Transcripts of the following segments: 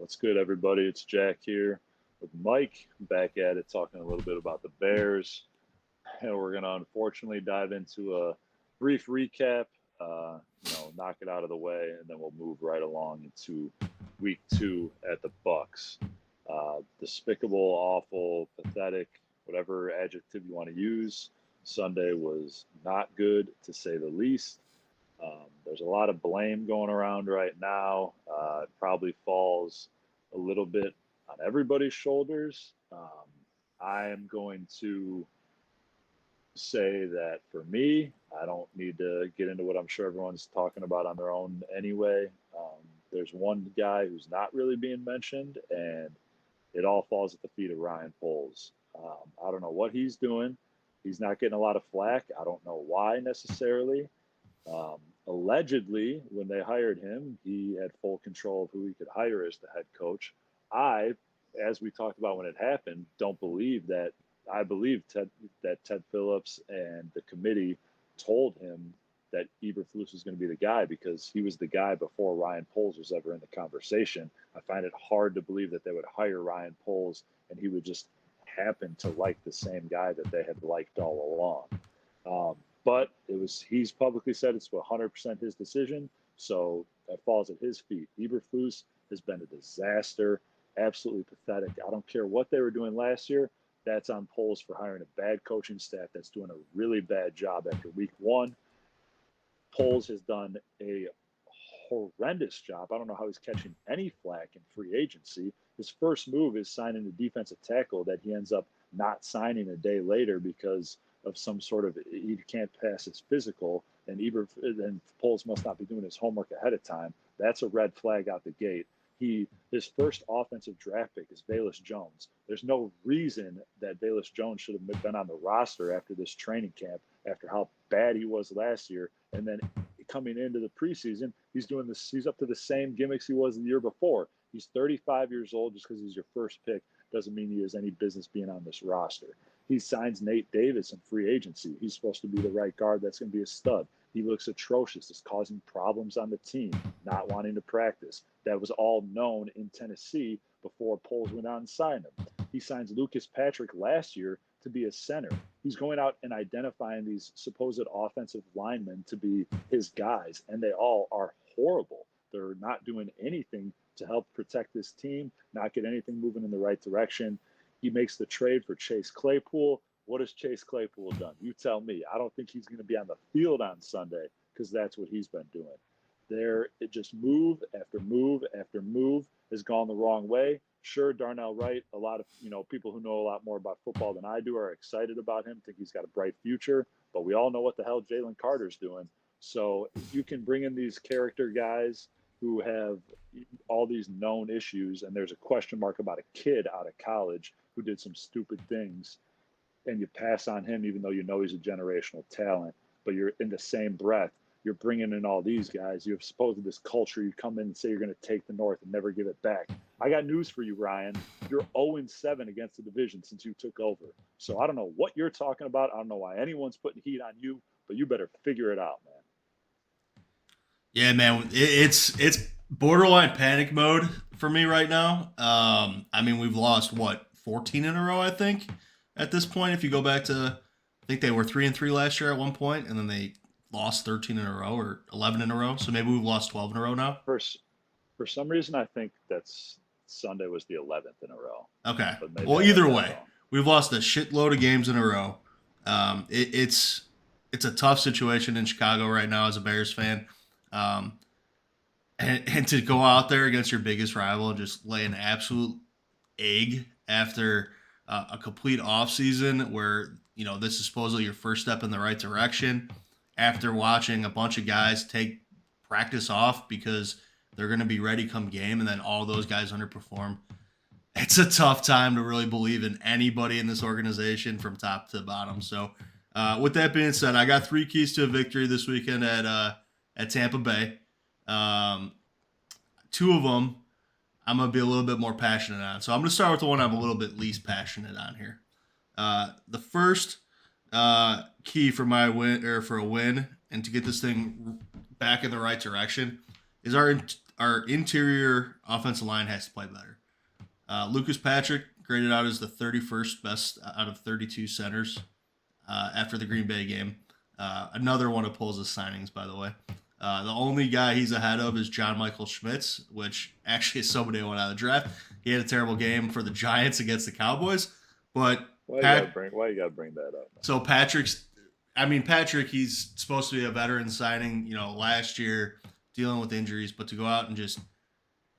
What's good, everybody? It's Jack here with Mike. Back at it, talking a little bit about the Bears. And we're going to unfortunately dive into a brief recap, knock it out of the way, and then we'll move right along into week 2 at the Bucks. Despicable, awful, pathetic, whatever adjective you want to use. Sunday was not good, to say the least. There's a lot of blame going around right now. It probably falls a little bit on everybody's shoulders. I am going to say that for me, I don't need to get into what I'm sure everyone's talking about on their own anyway. There's one guy who's not really being mentioned, and it all falls at the feet of Ryan Poles. I don't know what he's doing. He's not getting a lot of flack. I don't know why necessarily. Allegedly, when they hired him, he had full control of who he could hire as the head coach. I, as we talked about when it happened, don't believe that. I believe that Ted Phillips and the committee told him that Eberflus was going to be the guy because he was the guy before Ryan Poles was ever in the conversation. I find it hard to believe that they would hire Ryan Poles and he would just happen to like the same guy that they had liked all along. But he's publicly said it's 100% his decision, so that falls at his feet. Eberflus has been a disaster, absolutely pathetic. I don't care what they were doing last year. That's on Poles for hiring a bad coaching staff that's doing a really bad job after week 1. Poles has done a horrendous job. I don't know how he's catching any flack in free agency. His first move is signing a defensive tackle that he ends up not signing a day later because of some sort of he can't pass his physical, and Poles must not be doing his homework ahead of time. That's a red flag out the gate. His first offensive draft pick is Velus Jones. There's no reason that Velus Jones should have been on the roster after this training camp, after how bad he was last year, and then coming into the preseason, he's doing this. He's up to the same gimmicks he was the year before. He's 35 years old. Just because he's your first pick doesn't mean he has any business being on this roster. He signs Nate Davis in free agency. He's supposed to be the right guard. That's going to be a stud. He looks atrocious. It's causing problems on the team, not wanting to practice. That was all known in Tennessee before Poles went out and signed him. He signs Lucas Patrick last year to be a center. He's going out and identifying these supposed offensive linemen to be his guys, and they all are horrible. They're not doing anything to help protect this team, not get anything moving in the right direction. He makes the trade for Chase Claypool. What has Chase Claypool done? You tell me. I don't think he's going to be on the field on Sunday because that's what he's been doing. It just move after move after move has gone the wrong way. Sure, Darnell Wright, a lot of people who know a lot more about football than I do are excited about him, think he's got a bright future, but we all know what the hell Jalen Carter's doing. So if you can bring in these character guys who have all these known issues, and there's a question mark about a kid out of college who did some stupid things, and you pass on him even though you know he's a generational talent, but you're in the same breath, you're bringing in all these guys. You have supposed this culture. You come in and say you're going to take the North and never give it back. I got news for you, Ryan. You're 0-7 against the division since you took over. So I don't know what you're talking about. I don't know why anyone's putting heat on you, but you better figure it out, man. Yeah, man, it's borderline panic mode for me right now. I mean, we've lost what 14 in a row, I think, at this point. If you go back to, I think they were 3-3 last year at one point, and then they lost 13 in a row or 11 in a row. So maybe we've lost 12 in a row now. For some reason, I think that's Sunday was the 11th in a row. Okay. But maybe Well, I have either that way, wrong. we've lost a shitload of games in a row. It's a tough situation in Chicago right now as a Bears fan. Um, and to go out there against your biggest rival and just lay an absolute egg after a complete offseason where, this is supposedly your first step in the right direction after watching a bunch of guys take practice off because they're going to be ready come game and then all those guys underperform. It's a tough time to really believe in anybody in this organization from top to bottom. So, with that being said, I got 3 keys to a victory this weekend at Tampa Bay. 2 of them I'm gonna be a little bit more passionate on. So I'm gonna start with the one I'm a little bit least passionate on here. The first key for my win or for a win and to get this thing back in the right direction is our interior offensive line has to play better. Lucas Patrick graded out as the 31st best out of 32 centers after the Green Bay game. Another one of Poles' signings, by the way. The only guy he's ahead of is John Michael Schmitz, which actually is somebody who went out of the draft. He had a terrible game for the Giants against the Cowboys, but Why you gotta bring that up? so Patrick, he's supposed to be a veteran signing. Last year dealing with injuries, but to go out and just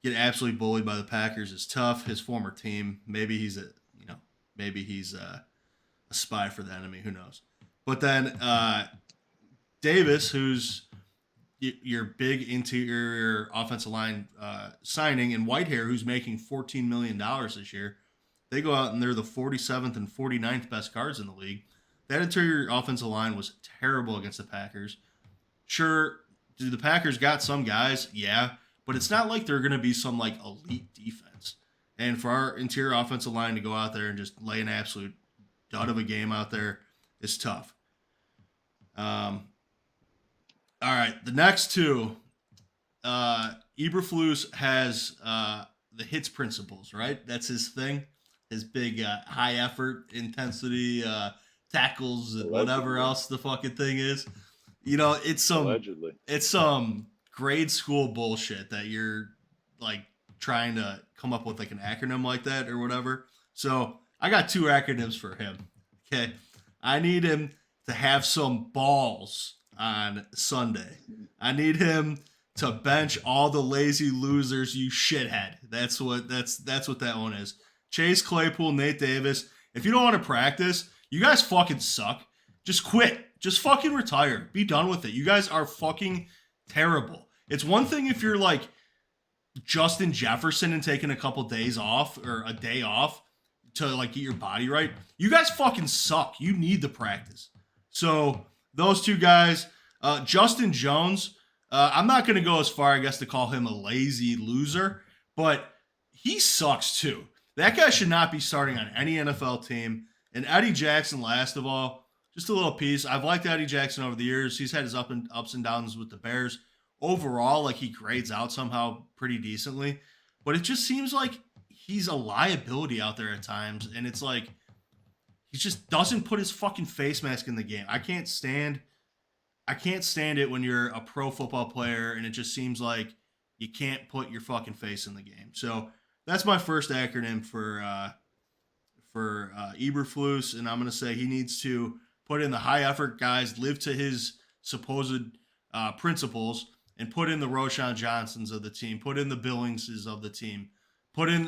get absolutely bullied by the Packers is tough. His former team, maybe he's a spy for the enemy. Who knows? But then Davis, who's your big interior offensive line signing, and Whitehair, who's making $14 million this year, they go out and they're the 47th and 49th best guards in the league. That interior offensive line was terrible against the Packers. Sure, do the Packers got some guys? Yeah, but it's not like they're going to be some like elite defense. And for our interior offensive line to go out there and just lay an absolute dud of a game out there is tough. All right, the next two, Eberflus has the hits principles, right? That's his thing. His big high effort, intensity, tackles, and whatever else the fucking thing is. Allegedly. It's some grade school bullshit that you're like trying to come up with like an acronym like that or whatever. So I got two acronyms for him. Okay, I need him to have some balls on Sunday. I need him to bench all the lazy losers, you shithead. That's what that one is. Chase Claypool, Nate Davis. If you don't want to practice, you guys fucking suck. Just quit. Just fucking retire. Be done with it. You guys are fucking terrible. It's one thing if you're like Justin Jefferson and taking a couple days off or a day off to like get your body right. You guys fucking suck. You need the practice. So those two guys, Justin Jones, I'm not going to go as far, I guess, to call him a lazy loser, but he sucks too. That guy should not be starting on any NFL team. And Eddie Jackson, last of all, just a little piece. I've liked Eddie Jackson over the years. He's had his ups and downs with the Bears. Overall, like he grades out somehow pretty decently, but it just seems like he's a liability out there at times, and it's like he just doesn't put his fucking face mask in the game. I can't stand it when you're a pro football player and it just seems like you can't put your fucking face in the game. So that's my first acronym for Eberflus, and I'm gonna say he needs to put in the high effort guys, live to his supposed principles, and put in the Roshan Johnsons of the team, put in the Billingses of the team, put in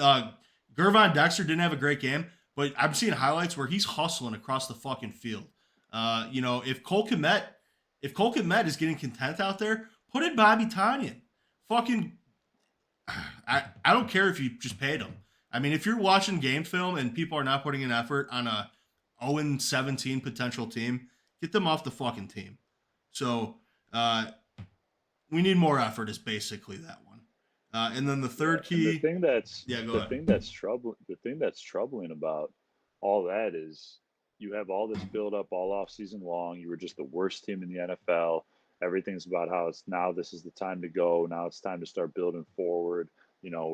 Gervon Dexter didn't have a great game, but I'm seeing highlights where he's hustling across the fucking field. If Cole Kmet is getting content out there, put in Bobby Tonyan. Fucking, I don't care if you just paid him. I mean, if you're watching game film and people are not putting an effort on a 0-17 potential team, get them off the fucking team. So we need more effort is basically that one. And then the third key. And the thing that's troubling about all that is you have all this build up all off season long. You were just the worst team in the NFL. Everything's about how it's now this is the time to go. Now it's time to start building forward.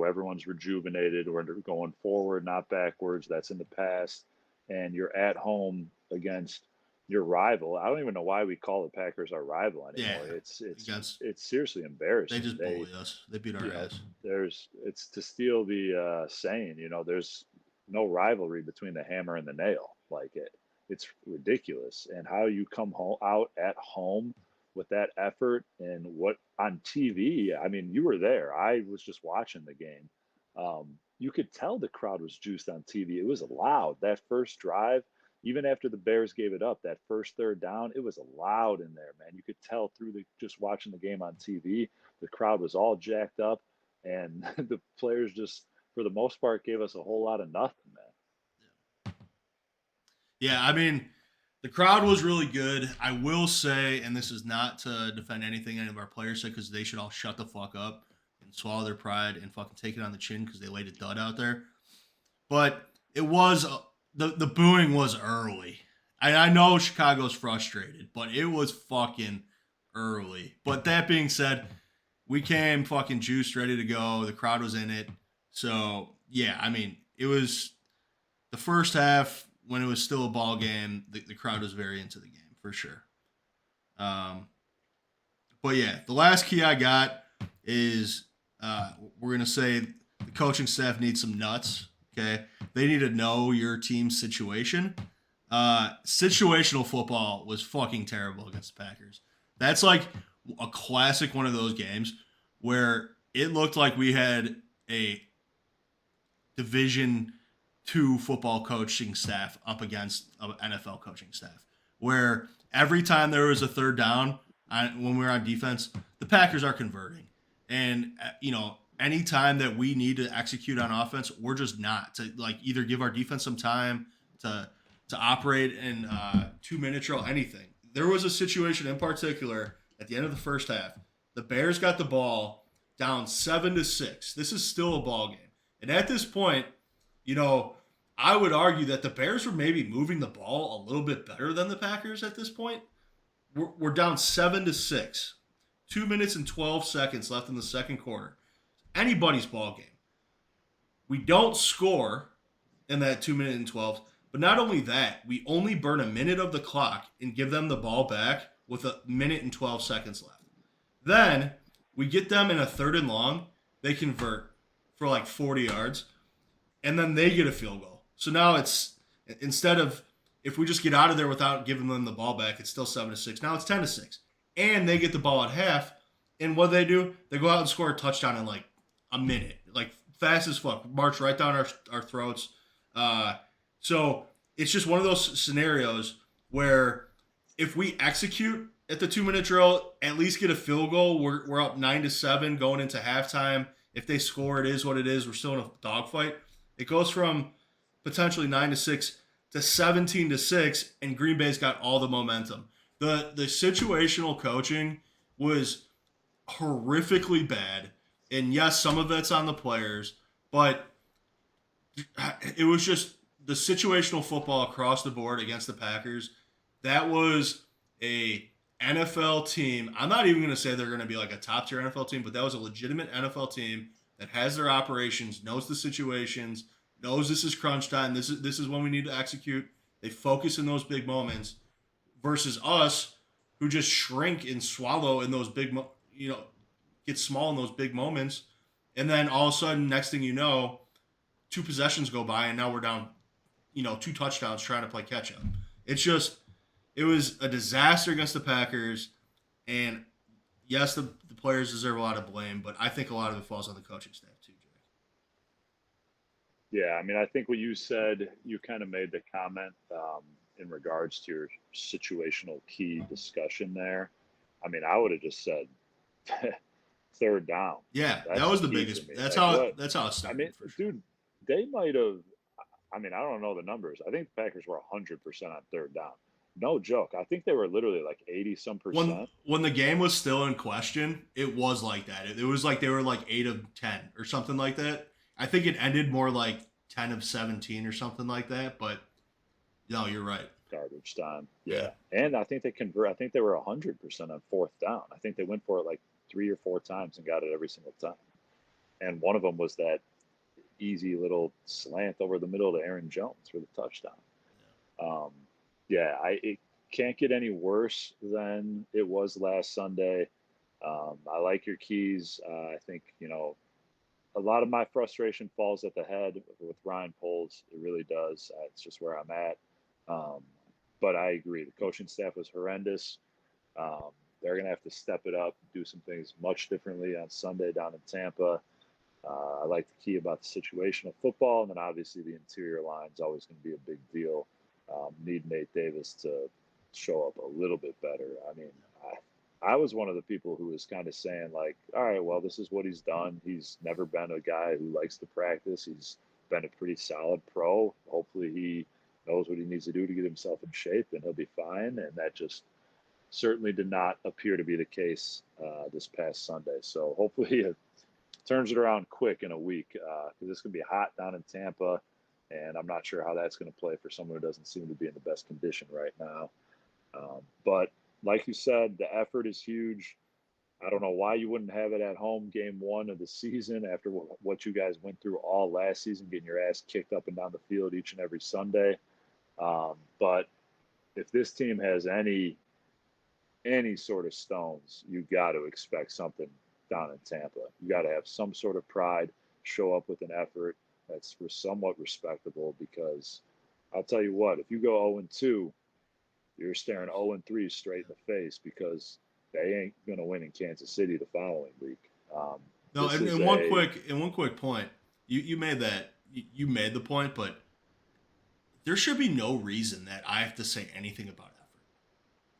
Everyone's rejuvenated. We're going forward, not backwards. That's in the past. And you're at home against your rival. I don't even know why we call the Packers our rival anymore. Yeah, it's seriously embarrassing. They just bully us. They beat our ass. It's to steal the saying. There's no rivalry between the hammer and the nail. It's ridiculous. And how you come out at home with that effort and what on TV. I mean, you were there. I was just watching the game. You could tell the crowd was juiced on TV. It was loud. That first drive. Even after the Bears gave it up, that first third down, it was loud in there, man. You could tell through just watching the game on TV, the crowd was all jacked up, and the players just, for the most part, gave us a whole lot of nothing, man. Yeah, I mean, the crowd was really good. I will say, and this is not to defend anything any of our players said, because they should all shut the fuck up and swallow their pride and fucking take it on the chin because they laid a dud out there. But it was the booing was early. And I know Chicago's frustrated, but it was fucking early. But that being said, we came fucking juiced, ready to go. The crowd was in it. So yeah, I mean, it was the first half when it was still a ball game. The crowd was very into the game for sure. Um, but yeah, the last key I got is we're gonna say the coaching staff needs some nuts. Okay, they need to know your team's situation. Situational football was fucking terrible against the Packers. That's like a classic one of those games where it looked like we had a Division 2 football coaching staff up against an NFL coaching staff. Where every time there was a third down when we were on defense, the Packers are converting, and anytime that we need to execute on offense, we're just not to like either give our defense some time to operate in 2 minute drill, anything. There was a situation in particular at the end of the first half. The Bears got the ball down 7-6. This is still a ball game. And at this point, you know, I would argue that the Bears were maybe moving the ball a little bit better than the Packers at this point. We're down 7-6. 2 minutes and 12 seconds left in the second quarter. Anybody's ball game. We don't score in that 2 minute and 12. But not only that, we only burn a minute of the clock and give them the ball back with a minute and 12 seconds left. Then we get them in a third and long. They convert for like 40 yards, and then they get a field goal. So now it's instead of if we just get out of there without giving them the ball back, it's still 7-6. Now it's 10-6, and they get the ball at half. And what do? They go out and score a touchdown in like a minute, like fast as fuck, march right down our throats. So it's just one of those scenarios where if we execute at the 2 minute drill, at least get a field goal, we're up 9-7 going into halftime. If they score, it is what it is. We're still in a dogfight. It goes from potentially 9-6 to 17-6, and Green Bay's got all the momentum. The situational coaching was horrifically bad, and yes, some of it's on the players, but it was just the situational football across the board against the Packers. That was a NFL team. I'm not even going to say they're going to be like a top tier NFL team, but that was a legitimate NFL team that has their operations, knows the situations, knows this is crunch time. This is when we need to execute. They focus in those big moments versus us who just shrink and swallow in those big, get small in those big moments. And then all of a sudden, next thing you know, 2 possessions go by and now we're down, 2 touchdowns trying to play catch up. It was a disaster against the Packers. And yes, the players deserve a lot of blame, but I think a lot of it falls on the coaching staff too, Jake. Yeah, I mean, I think what you said, you kind of made the comment in regards to your situational key discussion there. I mean, I would have just said third down. Yeah, that That's was the key for biggest. me. That's Like how what? that's how it I started mean, for sure. dude, they might have. I mean, I don't know the numbers. I think the Packers were 100% on third down. No joke. I think they were literally like 80 some when percent. when the game was still in question, it was like that. It was like they were like 8 of 10 or something like that. I think it ended more like 10 of 17 or something like that. But no, you're right. Garbage time. Yeah, Yeah. And I think they convert. I think they were 100% on fourth down. I think they went for it like 3 or 4 times and got it every single time. And one of them was that easy little slant over the middle to Aaron Jones for the touchdown. Um, yeah, it can't get any worse than it was last Sunday. I like your keys. I think a lot of my frustration falls at the head with Ryan Poles. It really does. It's just where I'm at. Um, but I agree. The coaching staff was horrendous. Um, they're going to have to step it up, do some things much differently on Sunday down in Tampa. I like the key about the situational football, and then obviously the interior line is always going to be a big deal. Need Nate Davis to show up a little bit better. I mean, I was one of the people who was kind of saying like, all right, well, this is what he's done. He's never been a guy who likes to practice. He's been a pretty solid pro. Hopefully he knows what he needs to do to get himself in shape and he'll be fine. And that just certainly did not appear to be the case this past Sunday. So hopefully it turns it around quick in a week because it's going to be hot down in Tampa. And I'm not sure how that's going to play for someone who doesn't seem to be in the best condition right now. But like you said, the effort is huge. I don't know why you wouldn't have it at home game one of the season after what you guys went through all last season, getting your ass kicked up and down the field each and every Sunday. But if this team has any sort of stones, you got to expect something down in Tampa. You got to have some sort of pride, show up with an effort that's somewhat respectable. Because I'll tell you what, if you go 0-2, you're staring 0-3 straight in the face because they ain't gonna win in Kansas City the following week. No, This is and a one quick point. You made that you made the point, but there should be no reason that I have to say anything about effort.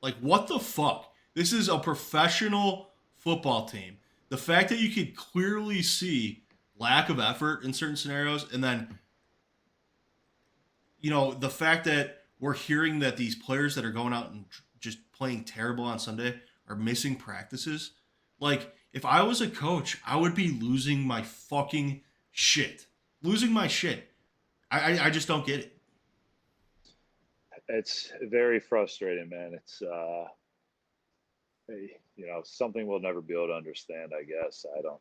Like, what the fuck? This is a professional football team. The fact that you could clearly see lack of effort in certain scenarios, and then, the fact that we're hearing that these players that are going out and just playing terrible on Sunday are missing practices. Like, if I was a coach, I would be losing my fucking shit. Losing my shit. I just don't get it. it's very frustrating, man. It's something we'll never be able to understand. I guess I don't,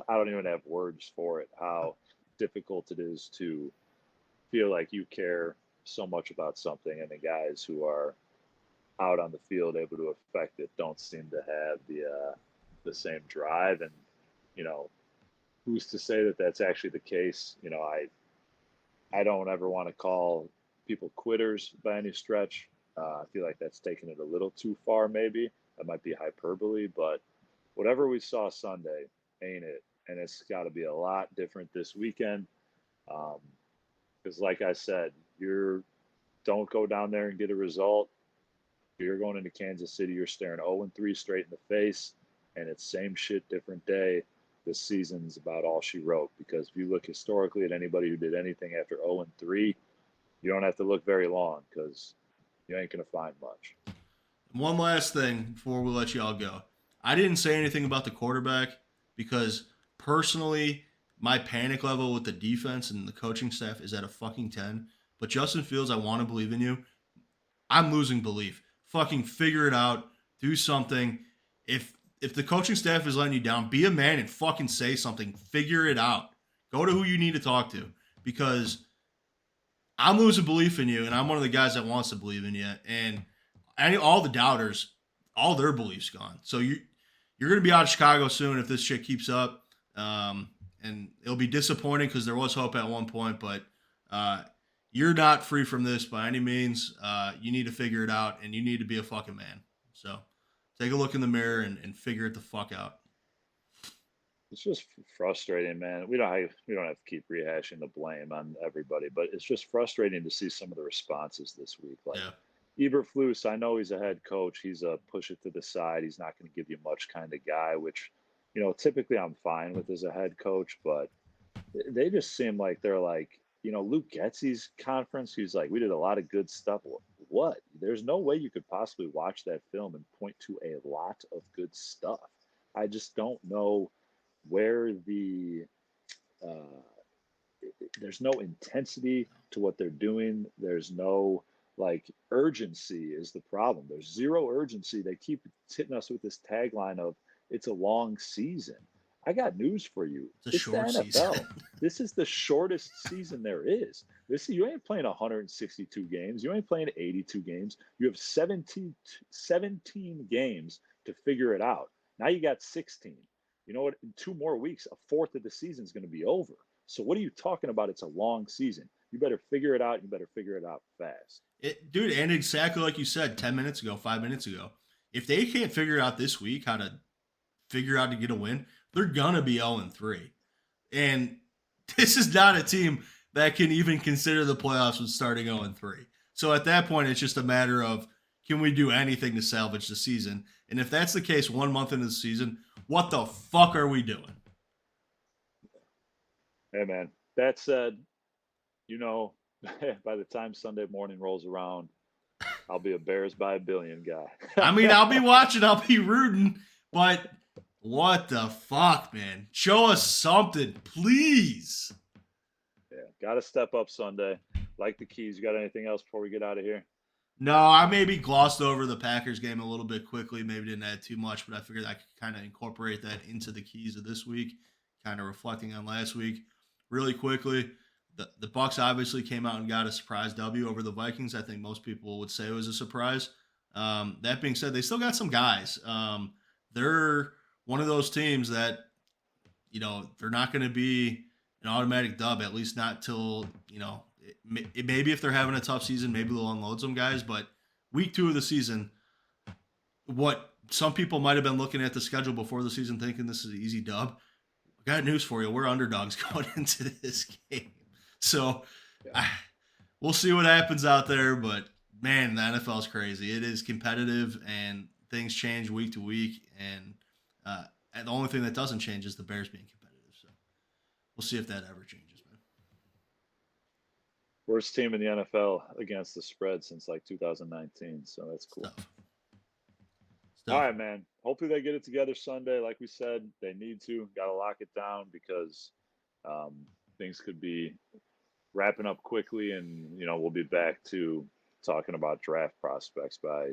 I don't even have words for it. How difficult it is to feel like you care so much about something, and the guys who are out on the field able to affect it don't seem to have the same drive. And you know, who's to say that that's actually the case? I don't ever want to call people quitters by any stretch. I feel like that's taking it a little too far. Maybe that might be hyperbole, but whatever we saw Sunday ain't it, and it's got to be a lot different this weekend. Because, like I said, you don't go down there and get a result. You're going into Kansas City, you're staring 0-3 straight in the face, and it's same shit, different day. This season's about all she wrote. Because if you look historically at anybody who did anything after 0-3, you don't have to look very long because you ain't going to find much. One last thing before we let you all go. I didn't say anything about the quarterback because personally, my panic level with the defense and the coaching staff is at a fucking 10. But Justin Fields, I want to believe in you. I'm losing belief. Fucking figure it out. Do something. If the coaching staff is letting you down, be a man and fucking say something. Figure it out. Go to who you need to talk to because I'm losing belief in you, and I'm one of the guys that wants to believe in you. And all the doubters, all their beliefs gone. So you're going to be out of Chicago soon if this shit keeps up. And it'll be disappointing because there was hope at one point, but you're not free from this by any means. You need to figure it out, and you need to be a fucking man. So take a look in the mirror and figure it the fuck out. It's just frustrating, man. We don't have to keep rehashing the blame on everybody, but it's just frustrating to see some of the responses this week. Like Yeah. Eberflus, I know he's a head coach. He's a push it to the side. He's not going to give you much kind of guy, which typically I'm fine with as a head coach, but they just seem like they're like, Luke Getsy's conference. He's like, we did a lot of good stuff. What? There's no way you could possibly watch that film and point to a lot of good stuff. I just don't know where uh, there's no intensity to what they're doing. There's no like urgency is the problem. There's zero urgency. They keep hitting us with this tagline of it's a long season. I got news for you. It's a It's the short season. NFL. This is the shortest season there is. You ain't playing 162 games. You ain't playing 82 games. You have 17 games to figure it out. Now you got 16. You know what? In 2 more weeks, a fourth of the season is going to be over. So what are you talking about? It's a long season. You better figure it out. You better figure it out fast. Dude, and exactly like you said 10 minutes ago, 5 minutes ago, if they can't figure out this week how to figure out to get a win, they're going to be 0-3. And this is not a team that can even consider the playoffs with starting 0-3. So at that point, it's just a matter of can we do anything to salvage the season? And if that's the case 1 month into the season, what the fuck are we doing? Hey, man. That said, you know, by the time Sunday morning rolls around, I'll be a Bears by a billion guy. I mean, I'll be watching, I'll be rooting, but what the fuck, man? Show us something, please. Yeah, got to step up Sunday. Like the Keys. You got anything else before we get out of here? No, I maybe glossed over the Packers game a little bit quickly. Maybe didn't add too much, but I figured I could kind of incorporate that into the keys of this week, kind of reflecting on last week. Really quickly, the Bucks obviously came out and got a surprise W over the Vikings. I think most people would say it was a surprise. That being said, they still got some guys. They're one of those teams that they're not going to be an automatic dub, at least not till maybe if they're having a tough season, maybe they'll unload some guys. But week 2 of the season, what some people might have been looking at the schedule before the season thinking this is an easy dub. I got news for you: we're underdogs going into this game, so Yeah. I, we'll see what happens out there. But man, the NFL is crazy. It is competitive, and things change week to week. And the only thing that doesn't change is the Bears being competitive. So we'll see if that ever changes, man. Worst team in the NFL against the spread since like 2019. So that's cool. Stuff. All Stuff. right, man. Hopefully they get it together Sunday. Like we said, they need to. Got to lock it down because things could be wrapping up quickly, and we'll be back to talking about draft prospects by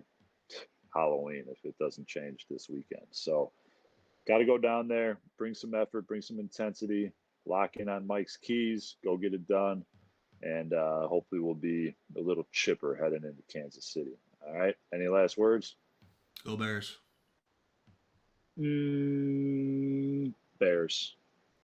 Halloween if it doesn't change this weekend. So got to go down there, bring some effort, bring some intensity, lock in on Mike's keys, go get it done, and hopefully we'll be a little chipper heading into Kansas City. All right. Any last words? Go Bears. Bears.